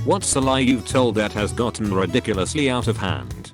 What's a lie you've told that has gotten ridiculously out of hand?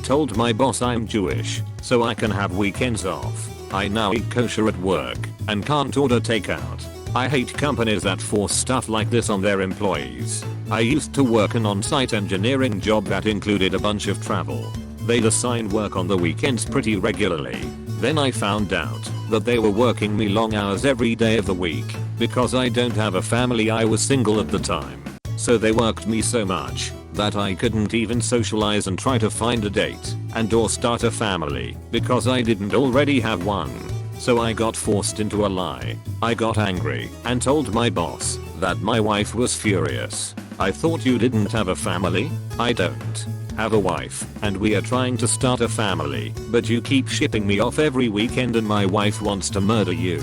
Told my boss I'm Jewish, so I can have weekends off. I now eat kosher at work and can't order takeout. I hate companies that force stuff like this on their employees. I used to work an on-site engineering job that included a bunch of travel. They'd assign work on the weekends pretty regularly. Then I found out that they were working me long hours every day of the week. Because I don't have a family, I was single at the time. So they worked me so much that I couldn't even socialize and try to find a date and or start a family because I didn't already have one. So I got forced into a lie. I got angry and told my boss that my wife was furious. I thought you didn't have a family? I don't have a wife and we are trying to start a family, but you keep shipping me off every weekend and my wife wants to murder you.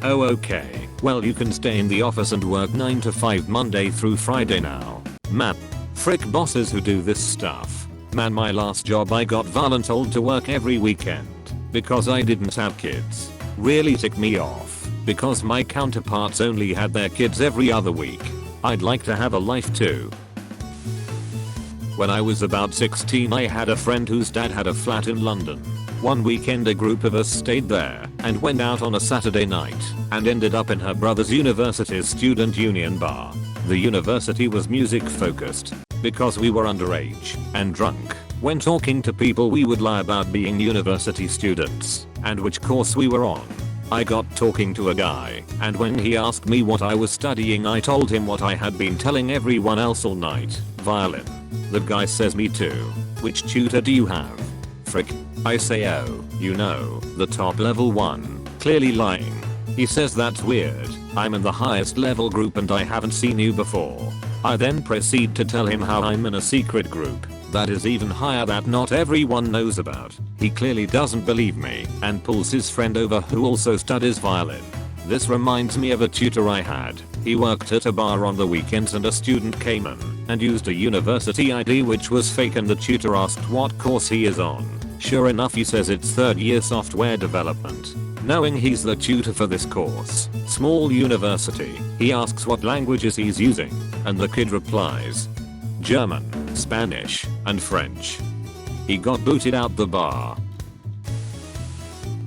Oh okay, well you can stay in the office and work 9 to 5 Monday through Friday now. Man, frick bosses who do this stuff. Man, my last job I got voluntold to work every weekend because I didn't have kids. Really ticked me off because my counterparts only had their kids every other week. I'd like to have a life too. When I was about 16 I had a friend whose dad had a flat in London. One weekend a group of us stayed there and went out on a Saturday night and ended up in her brother's university's student union bar. The university was music focused because we were underage and drunk. When talking to people we would lie about being university students and which course we were on. I got talking to a guy and when he asked me what I was studying I told him what I had been telling everyone else all night, violin. The guy says me too. Which tutor do you have? Frick. I say oh, you know, the top level one, clearly lying. He says that's weird, I'm in the highest level group and I haven't seen you before. I then proceed to tell him how I'm in a secret group that is even higher that not everyone knows about. He clearly doesn't believe me and pulls his friend over who also studies violin. This reminds me of a tutor I had. He worked at a bar on the weekends and a student came in and used a university ID which was fake and the tutor asked what course he is on. Sure enough he says it's 3rd year software development. Knowing he's the tutor for this course, small university, he asks what languages he's using and the kid replies, German, Spanish, and French. He got booted out the bar.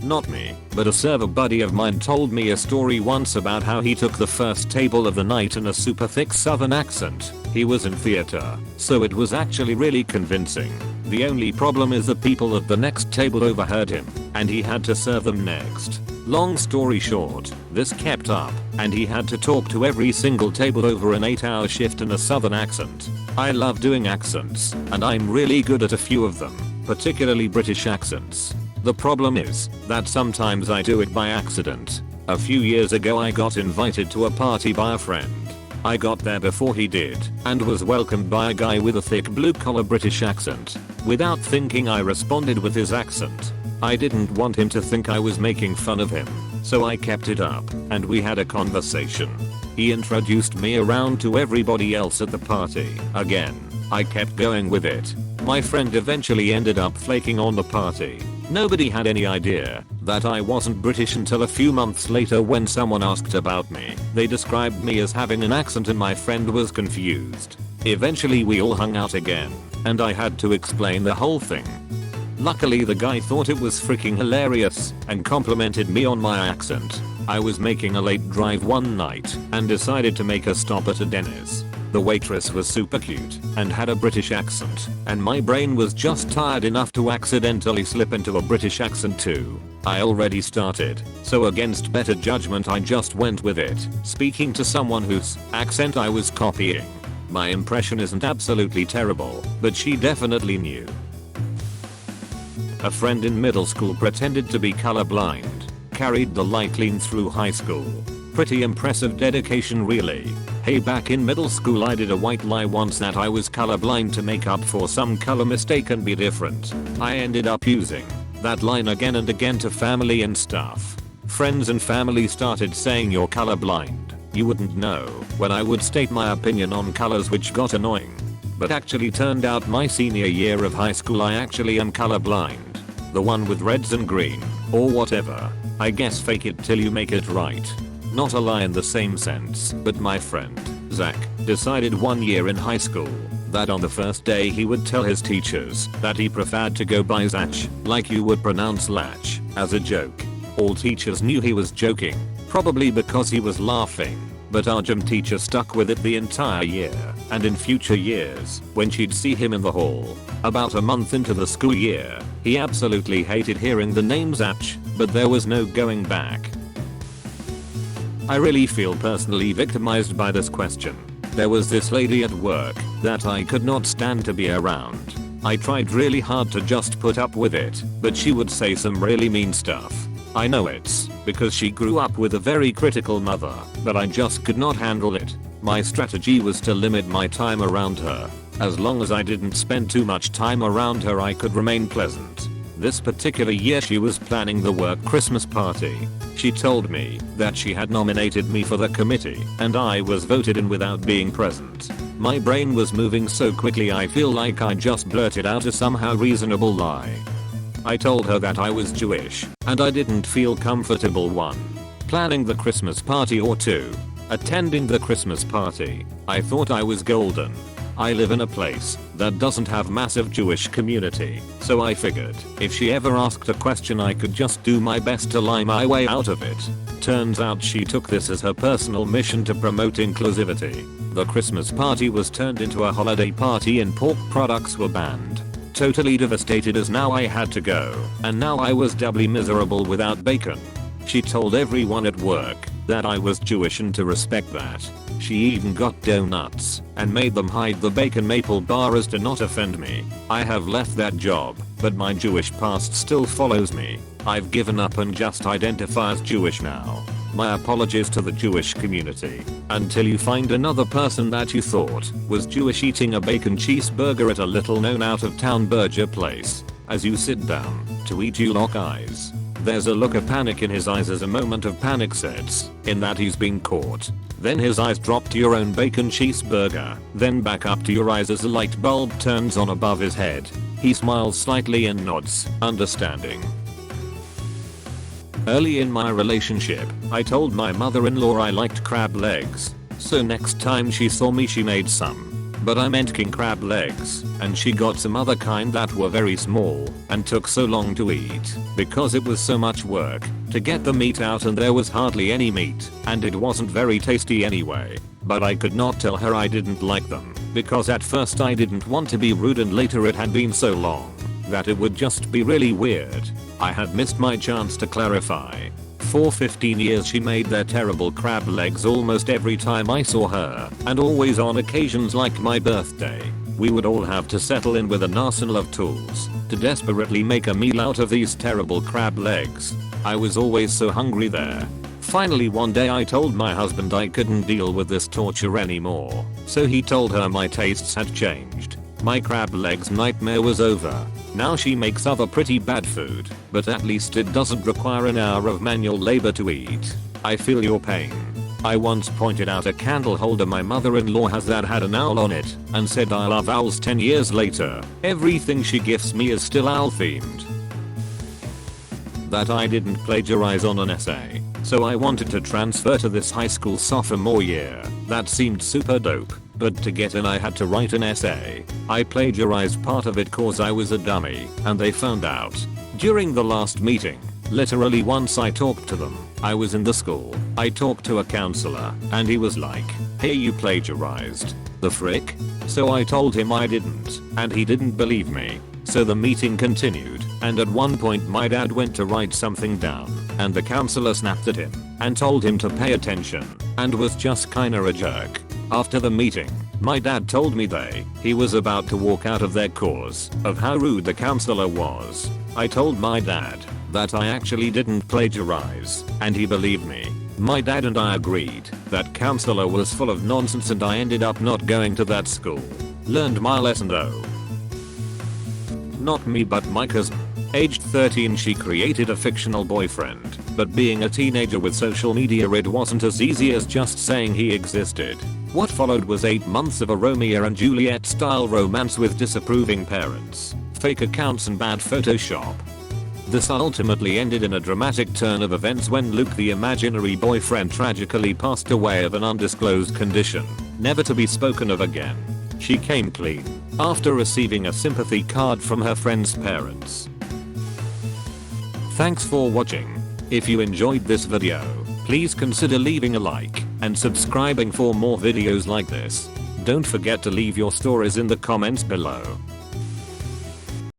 Not me, but a server buddy of mine told me a story once about how he took the first table of the night in a super thick southern accent. He was in theater, so it was actually really convincing. The only problem is the people at the next table overheard him, and he had to serve them next. Long story short, this kept up, and he had to talk to every single table over an 8-hour shift in a southern accent. I love doing accents, and I'm really good at a few of them, particularly British accents. The problem is that sometimes I do it by accident. A few years ago I got invited to a party by a friend. I got there before he did and was welcomed by a guy with a thick blue-collar British accent. Without thinking I responded with his accent. I didn't want him to think I was making fun of him, so I kept it up and we had a conversation. He introduced me around to everybody else at the party. Again, I kept going with it. My friend eventually ended up flaking on the party. Nobody had any idea that I wasn't British until a few months later when someone asked about me. They described me as having an accent and my friend was confused. Eventually we all hung out again, and I had to explain the whole thing. Luckily the guy thought it was freaking hilarious and complimented me on my accent. I was making a late drive one night and decided to make a stop at a Denny's. The waitress was super cute and had a British accent, and my brain was just tired enough to accidentally slip into a British accent too. I already started, so against better judgment I just went with it, speaking to someone whose accent I was copying. My impression isn't absolutely terrible, but she definitely knew. A friend in middle school pretended to be colorblind, carried the lie clean through high school. Pretty impressive dedication really. Hey, back in middle school I did a white lie once that I was colorblind to make up for some color mistake and be different. I ended up using that line again and again to family and stuff. Friends and family started saying you're colorblind. You wouldn't know when I would state my opinion on colors, which got annoying. But actually turned out my senior year of high school I actually am colorblind. The one with reds and green, or whatever. I guess fake it till you make it right. Not a lie in the same sense, but my friend Zach decided one year in high school that on the first day he would tell his teachers that he preferred to go by Zach, like you would pronounce latch, as a joke. All teachers knew he was joking, probably because he was laughing, but our gym teacher stuck with it the entire year, and in future years, when she'd see him in the hall, about a month into the school year, he absolutely hated hearing the name Zach, but there was no going back. I really feel personally victimized by this question. There was this lady at work that I could not stand to be around. I tried really hard to just put up with it, but she would say some really mean stuff. I know it's because she grew up with a very critical mother, but I just could not handle it. My strategy was to limit my time around her. As long as I didn't spend too much time around her, I could remain pleasant. This particular year she was planning the work Christmas party. She told me that she had nominated me for the committee and I was voted in without being present. My brain was moving so quickly I feel like I just blurted out a somehow reasonable lie. I told her that I was Jewish and I didn't feel comfortable 1. Planning the Christmas party or 2. Attending the Christmas party. I thought I was golden. I live in a place that doesn't have massive Jewish community, so I figured if she ever asked a question I could just do my best to lie my way out of it. Turns out she took this as her personal mission to promote inclusivity. The Christmas party was turned into a holiday party and pork products were banned. Totally devastated as now I had to go, and now I was doubly miserable without bacon. She told everyone at work that I was Jewish and to respect that. She even got donuts and made them hide the bacon maple bar as to not offend me. I have left that job, but my Jewish past still follows me. I've given up and just identify as Jewish now. My apologies to the Jewish community. Until you find another person that you thought was Jewish eating a bacon cheeseburger at a little known out of town burger place. As you sit down to eat you lock eyes. There's a look of panic in his eyes as a moment of panic sets in that he's been caught. Then his eyes drop to your own bacon cheeseburger, then back up to your eyes as a light bulb turns on above his head. He smiles slightly and nods, understanding. Early in my relationship, I told my mother-in-law I liked crab legs, so next time she saw me she made some. But I meant king crab legs, and she got some other kind that were very small and took so long to eat because it was so much work to get the meat out and there was hardly any meat and it wasn't very tasty anyway. But I could not tell her I didn't like them because at first I didn't want to be rude and later it had been so long that it would just be really weird. I had missed my chance to clarify. For 15 years she made their terrible crab legs almost every time I saw her, and always on occasions like my birthday. We would all have to settle in with an arsenal of tools to desperately make a meal out of these terrible crab legs. I was always so hungry there. Finally one day I told my husband I couldn't deal with this torture anymore, so he told her my tastes had changed. My crab legs nightmare was over. Now she makes other pretty bad food, but at least it doesn't require an hour of manual labor to eat. I feel your pain. I once pointed out a candle holder my mother-in-law has that had an owl on it, and said I love owls 10 years later. Everything she gifts me is still owl themed. That I didn't plagiarize on an essay, so I wanted to transfer to this high school sophomore year. That seemed super dope. But to get in I had to write an essay. I plagiarized part of it cause I was a dummy, and they found out. During the last meeting, literally once I talked to them, I was in the school, I talked to a counselor, and he was like, hey you plagiarized. The frick? So I told him I didn't, and he didn't believe me. So the meeting continued, and at one point my dad went to write something down, and the counselor snapped at him, and told him to pay attention, and was just kinda a jerk. After the meeting, my dad told me he was about to walk out of their cause of how rude the counselor was. I told my dad that I actually didn't plagiarize, and he believed me. My dad and I agreed that counselor was full of nonsense and I ended up not going to that school. Learned my lesson though. Not me but my cousin. Aged 13 she created a fictional boyfriend, but being a teenager with social media it wasn't as easy as just saying he existed. What followed was 8 months of a Romeo and Juliet style romance with disapproving parents, fake accounts and bad Photoshop. This ultimately ended in a dramatic turn of events when Luke the imaginary boyfriend tragically passed away of an undisclosed condition. never to be spoken of again. She came clean after receiving a sympathy card from her friend's parents. Thanks for watching. If you enjoyed this video, please consider leaving a like and subscribing for more videos like this. Don't forget to leave your stories in the comments below.